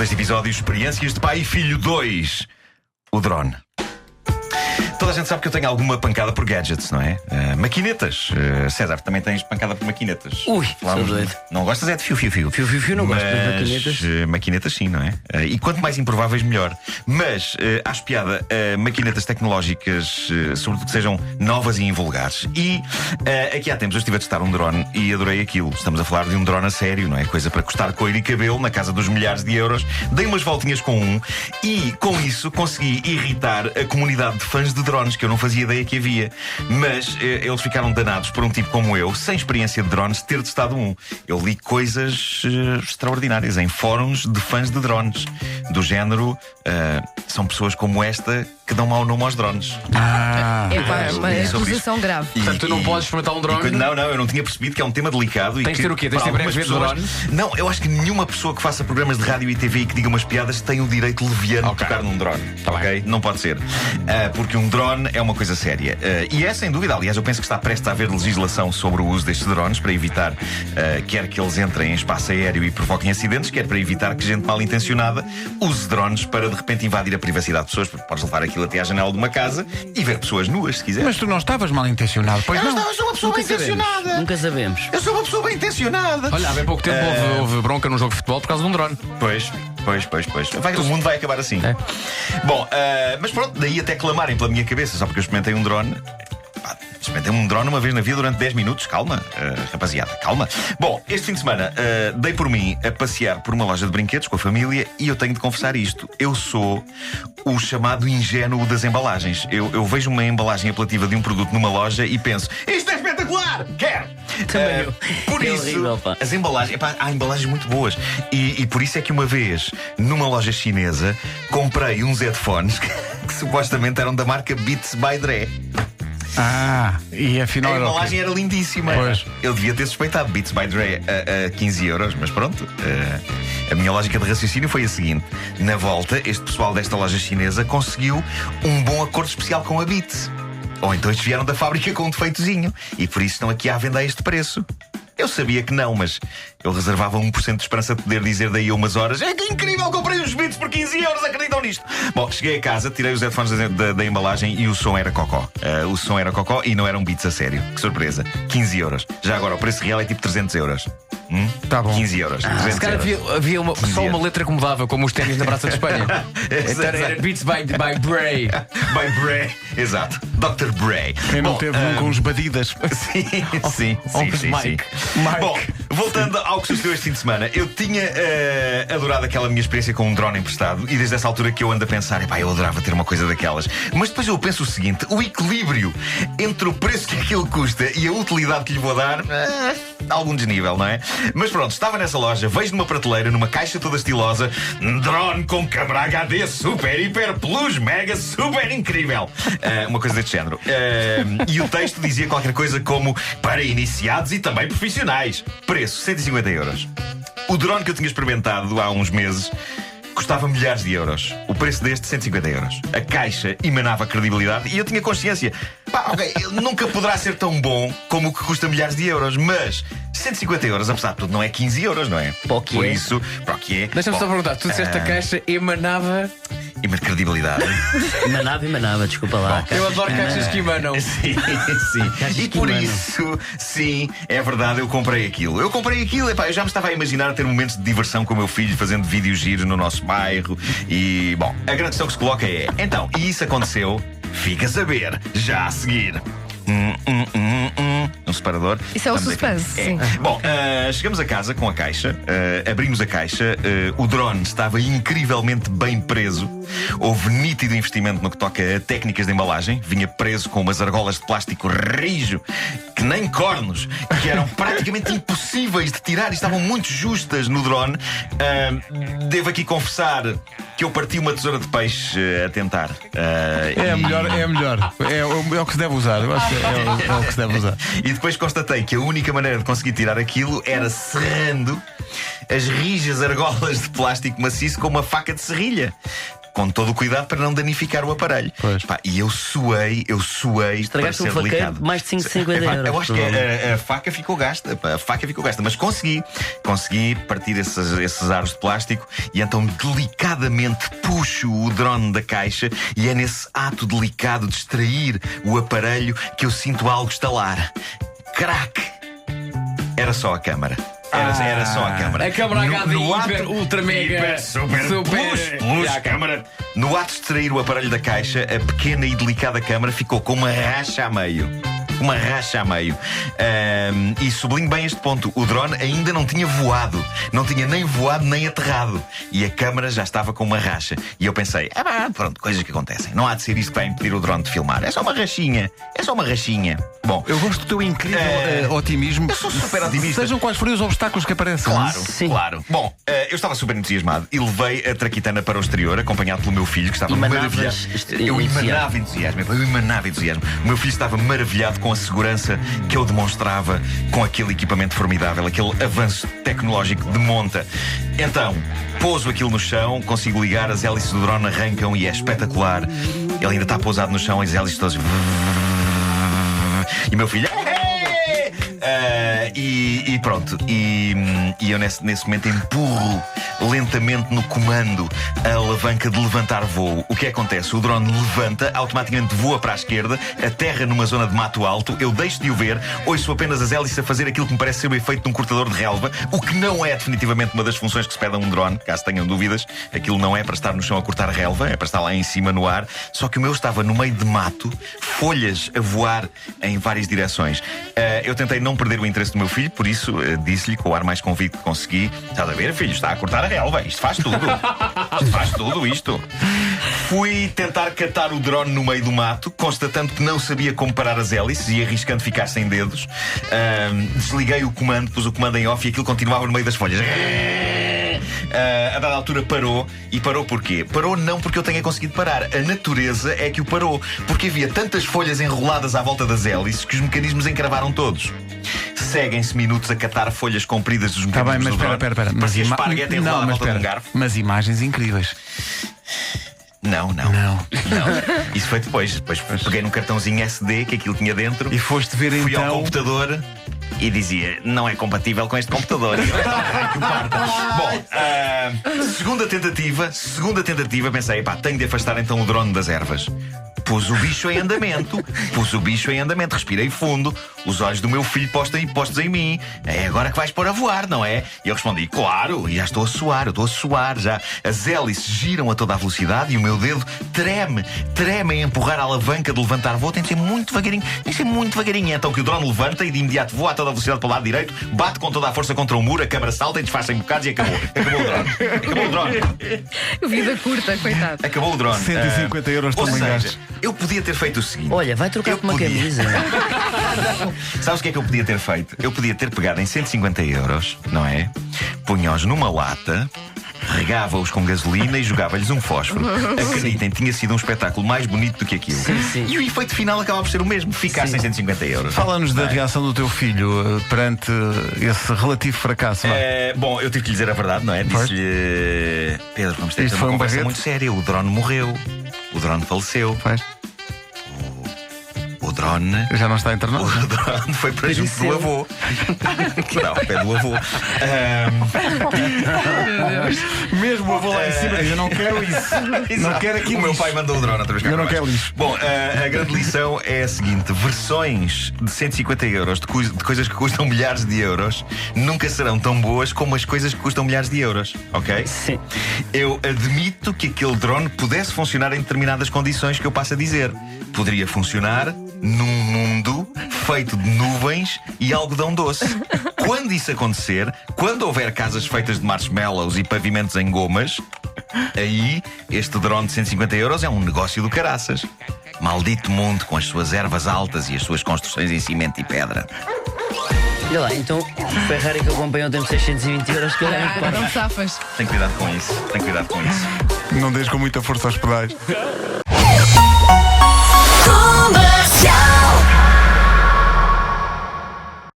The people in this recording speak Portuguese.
deste episódio: Experiências de Pai e Filho 2. O drone. Toda a gente sabe que eu tenho alguma pancada por gadgets, não é? Maquinetas. César, também tens pancada por maquinetas. Ui, Falámos sou doido. Não gostas é de fio. Fio não gosto, mas maquinetas. Maquinetas sim, não é? E quanto mais improváveis, melhor. Mas acho piada maquinetas tecnológicas, sobretudo que sejam novas e invulgares. E aqui há tempos eu estive a testar um drone e adorei aquilo. Estamos a falar de um drone a sério, não é? Coisa para custar couro e cabelo na casa dos milhares de euros. Dei umas voltinhas com um e com isso consegui irritar a comunidade de fãs de drones, que eu não fazia ideia que havia. Mas eles ficaram danados por um tipo como eu, sem experiência de drones, ter testado um. Eu li coisas extraordinárias em fóruns de fãs de drones, do género são pessoas como esta que dão mau nome aos drones. É uma acusação grave. Portanto, tu não podes experimentar um drone? Não, eu não tinha percebido que é um tema delicado. Tens de ter o quê? Tens de ter breve de drone? Não, eu acho que nenhuma pessoa que faça programas de rádio e TV e que diga umas piadas tem o direito leviano de tocar num drone. Ok? Não pode ser. Porque um drone é uma coisa séria. E é sem dúvida, aliás, eu penso que está prestes a haver legislação sobre o uso destes drones para evitar quer que eles entrem em espaço aéreo e provoquem acidentes, quer para evitar que gente mal intencionada use drones para de repente invadir a privacidade de pessoas, porque podes levar aquilo até à janela de uma casa e ver pessoas nuas, se quiser. Mas tu não estavas mal intencionado, pois não? Eu sou uma pessoa bem intencionada. Nunca sabemos. Eu sou uma pessoa bem intencionada. Olha, há bem pouco tempo houve bronca num jogo de futebol por causa de um drone. Pois. O mundo vai acabar assim. Bom, mas pronto, daí até clamarem pela minha cabeça só porque eu experimentei um drone. Experimentei um drone uma vez na vida durante 10 minutos. Calma, rapaziada, calma. Bom, este fim de semana dei por mim a passear por uma loja de brinquedos com a família e eu tenho de confessar isto. Eu sou o chamado ingênuo das embalagens. Eu vejo uma embalagem apelativa de um produto numa loja e penso: isto é espetacular! Quero! Por isso, horrível, pá. as embalagens, há embalagens muito boas. E por isso é que uma vez, numa loja chinesa, comprei uns headphones que supostamente eram da marca Beats by Dre. E afinal a embalagem era lindíssima. Pois. Eu devia ter suspeitado Beats by Dre a 15 euros, mas pronto. A minha lógica de raciocínio foi a seguinte: na volta, este pessoal desta loja chinesa conseguiu um bom acordo especial com a Beats. Ou então eles vieram da fábrica com um defeitozinho e por isso estão aqui à venda a este preço. Eu sabia que não, mas eu reservava 1% de esperança de poder dizer daí a umas horas: é que incrível, comprei uns Beats por 15 euros, acreditam nisto? Bom, cheguei a casa, tirei os headphones da embalagem e o som era cocó. O som era cocó e não eram Beats a sério. Que surpresa, 15 euros. Já agora, o preço real é tipo 300 euros. Tá bom. 15 euros. Se calhar havia só uma letra que mudava, como os ténis na Praça de Espanha. Então era Beats by Bray. By Bray, exato. Dr. Bray. Quem não teve um com os badidas? Sim. Mike. Bom, voltando ao que sucedeu este fim de semana, eu tinha adorado aquela minha experiência com um drone emprestado e desde essa altura que eu ando a pensar: eu adorava ter uma coisa daquelas. Mas depois eu penso o seguinte: o equilíbrio entre o preço que aquilo custa e a utilidade que lhe vou dar, algum desnível, não é? Mas pronto, estava nessa loja, vejo numa prateleira, numa caixa toda estilosa, drone com câmara HD super, hiper, plus, mega, super incrível. Uma coisa deste género. E o texto dizia qualquer coisa como: para iniciados e também profissionais. Preço, 150 euros. O drone que eu tinha experimentado há uns meses custava milhares de euros. O preço deste, 150 euros. A caixa emanava credibilidade e eu tinha consciência: ele nunca poderá ser tão bom como o que custa milhares de euros, mas 150 euros, apesar de tudo, não é 15 euros, não é? Por isso, para o que é? Deixa-me só perguntar: tu disseste a caixa emanava. E uma credibilidade. Emanava, desculpa lá. Eu adoro caixas que emanam. Sim. E por isso, sim, é verdade, eu comprei aquilo. Eu já me estava a imaginar a ter momentos de diversão com o meu filho, fazendo vídeos giros no nosso bairro. E, bom, a grande questão que se coloca é: então, e isso aconteceu? Fica a saber, já a seguir. Um separador. Isso é o suspense, sim. Bom, chegamos a casa com a caixa, abrimos a caixa, o drone estava incrivelmente bem preso. Houve nítido investimento no que toca a técnicas de embalagem. Vinha preso com umas argolas de plástico rijo, que nem cornos, que eram praticamente impossíveis de tirar e estavam muito justas no drone. Devo aqui confessar que eu parti uma tesoura de peixe a tentar. É melhor. É o que se deve usar. Eu acho que é o que se deve usar. E depois constatei que a única maneira de conseguir tirar aquilo era serrando as rijas argolas de plástico maciço com uma faca de serrilha. com todo o cuidado para não danificar o aparelho. Pá, e eu suei Estragaste para um ser faqueiro delicado. de mais de 550 euros. Eu acho que a faca ficou gasta. Mas consegui partir esses aros de plástico e então delicadamente puxo o drone da caixa e é nesse ato delicado de extrair o aparelho que eu sinto algo estalar. Crack! Era só a câmara. Era só a câmara. A câmara HD hiper, ultra mega super plus, câmara. No ato de extrair o aparelho da caixa, a pequena e delicada câmara ficou com uma racha a meio. E sublinho bem este ponto: o drone ainda não tinha voado. Não tinha nem voado nem aterrado. E a câmara já estava com uma racha. E eu pensei, pronto, coisas que acontecem. Não há de ser isto que vai impedir o drone de filmar. É só uma rachinha. Bom, Eu gosto do teu incrível otimismo. eu sou super otimista. Sejam quais forem os obstáculos que aparecem. Claro. Bom, eu estava super entusiasmado e levei a traquitana para o exterior, acompanhado pelo meu filho, que estava maravilhado. Eu emanava entusiasmo. O meu filho estava maravilhado com a segurança que eu demonstrava com aquele equipamento formidável, aquele avanço tecnológico de monta. Então, pouso aquilo no chão, consigo ligar, as hélices do drone arrancam e é espetacular. Ele ainda está pousado no chão, as hélices todas. E meu filho. E pronto. E eu nesse momento empurro lentamente no comando a alavanca de levantar voo. O que acontece? O drone levanta, automaticamente voa para a esquerda, aterra numa zona de mato alto. Eu deixo de o ver, ouço apenas as hélices a fazer aquilo que me parece ser o efeito de um cortador de relva, o que não é definitivamente uma das funções que se pede a um drone. Caso tenham dúvidas, aquilo não é para estar no chão a cortar relva, é para estar lá em cima no ar. Só que o meu estava no meio de mato, folhas a voar em várias direções. Eu tentei não perder o interesse do meu filho, por isso disse-lhe com o ar mais convicto que consegui: estás a ver, filho, está a cortar a relva, isto faz tudo. Isto. Fui tentar catar o drone no meio do mato, constatando que não sabia como parar as hélices e arriscando ficar sem dedos. Desliguei o comando, pus o comando em off e aquilo continuava no meio das folhas. A dada altura parou. E parou porquê? Parou não porque eu tenha conseguido parar. A natureza é que o parou. Porque havia tantas folhas enroladas à volta das hélices que os mecanismos encravaram todos. Seguem-se minutos a catar folhas compridas dos mecanismos. Está bem, mas espera. Parecia esparguete enrolado à volta de um garfo. Mas imagens incríveis. Não. Isso foi depois. Depois peguei num cartãozinho SD que aquilo tinha dentro. E foste ver Fui então ao computador e dizia: não é compatível com este computador. Bom, segunda tentativa, pensei: tenho de afastar então o drone das ervas. Pus o bicho em andamento, respirei fundo, os olhos do meu filho postos em mim. É agora que vais pôr a voar, não é? E eu respondi: claro, e já estou a suar já. As hélices giram a toda a velocidade e o meu dedo treme em empurrar a alavanca de levantar voo. Tem de ser muito devagarinho. Então que o drone levanta e de imediato voa a toda a velocidade para o lado direito, bate com toda a força contra o muro, a câmara salta e desfaz em bocados e acabou o drone. Vida curta, coitado. Acabou o drone. 150 euros também gastos. Eu podia ter feito o seguinte. Olha, vai trocar por uma camisa. Sabes o que é que eu podia ter feito? Eu podia ter pegado em 150 euros, não é? Punha-os numa lata, regava-os com gasolina e jogava-lhes um fósforo. Acreditem, tinha sido um espetáculo mais bonito do que aquilo. Sim. E o efeito final acaba por ser o mesmo: ficar sem 150 euros. Fala-nos da reação do teu filho perante esse relativo fracasso. Bom, eu tive que lhe dizer a verdade, não é? Disse-lhe: Pedro, vamos ter uma conversa muito séria. O drone morreu. O drone faleceu. O drone. Já não está internado? O drone foi para junto do avô. Não, pé do avô. Mesmo o avô lá em cima. Eu não quero isso. Não quero aqui. O meu pai mandou o drone outra vez. Eu não quero isso. Bom, a grande lição é a seguinte: versões de 150 euros de coisas que custam milhares de euros nunca serão tão boas como as coisas que custam milhares de euros, ok? Sim. Eu admito que aquele drone pudesse funcionar em determinadas condições que eu passo a dizer. Poderia funcionar num mundo feito de nuvens e algodão doce. Quando isso acontecer, quando houver casas feitas de marshmallows e pavimentos em gomas, aí este drone de 150 euros é um negócio do caraças. Maldito mundo com as suas ervas altas e as suas construções em cimento e pedra. Olha lá, então o Ferrari que eu comprei ontem por 620 euros, que Não safas. Tem cuidado com isso. Não deixes com muita força aos pedais.